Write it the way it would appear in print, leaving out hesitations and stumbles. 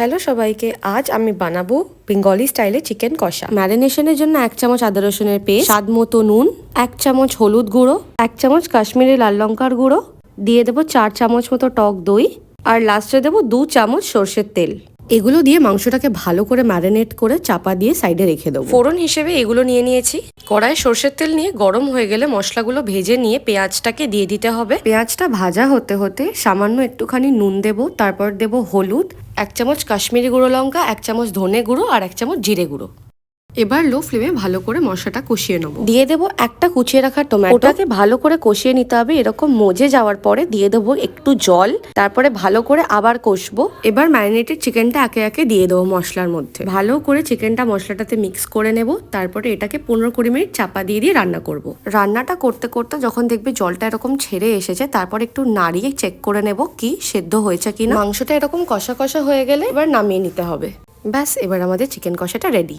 Hello সবাইকে, আজ আমি বানাবো বেঙ্গলি স্টাইলে চিকেন কষা। ম্যারিনেশনের জন্য 1 চামচ আদা রসুনের পেস্ট, স্বাদ মতো নুন, 1 চামচ হলুদ গুঁড়ো, 1 চামচ কাশ্মীরি লাল লঙ্কার গুঁড়ো, দিয়ে দেবো 4 চামচ মতো টক দই, আর লাস্টে দেবো 2 চামচ সর্ষের তেল। এগুলো দিয়ে মাংসটাকে ভালো করে ম্যারিনেট করে চাপা দিয়ে সাইডে রেখে দেবো। ফোড়ন হিসেবে এগুলো নিয়ে নিয়েছি। কড়াই সর্ষের তেল নিয়ে গরম হয়ে গেলে মশলাগুলো ভেজে নিয়ে পেঁয়াজটাকে দিয়ে দিতে হবে। পেঁয়াজটা ভাজা হতে হতে সামান্য একটুখানি নুন দেবো, তারপর দেবো হলুদ, 1 চামচ কাশ্মীরি গুঁড়ো লঙ্কা, 1 চামচ ধনে গুঁড়ো আর 1 চামচ জিরে গুঁড়ো। এবার লো ফ্লেমে ভালো করে মশলাটা কষিয়ে নেবো। দিয়ে দেবো একটা কুচিয়ে রাখা টমেটো, ওটাকে ভালো করে কষিয়ে নিতে হবে। এরকম মজে যাওয়ার পরে দিয়ে দেবো একটু জল, তারপরে ভালো করে আবার কষবো। এবার ম্যারিনেটেড চিকেনটা একে একে দিয়ে দেবো মশলার মধ্যে। ভালো করে চিকেনটা মশলাটাতে মিক্স করে নেব, তারপরে এটাকে 15-20 মিনিট চাপা দিয়ে দিয়ে রান্না করব। রান্নাটা করতে করতে যখন দেখবে জলটা এরকম ছেড়ে এসেছে, তারপর একটু নাড়িয়ে চেক করে নেব কি সেদ্ধ হয়েছে কিনা। মাংসটা এরকম কষা কষা হয়ে গেলে এবার নামিয়ে নিতে হবে। ব্যাস, এবার আমাদের চিকেন কষাটা রেডি।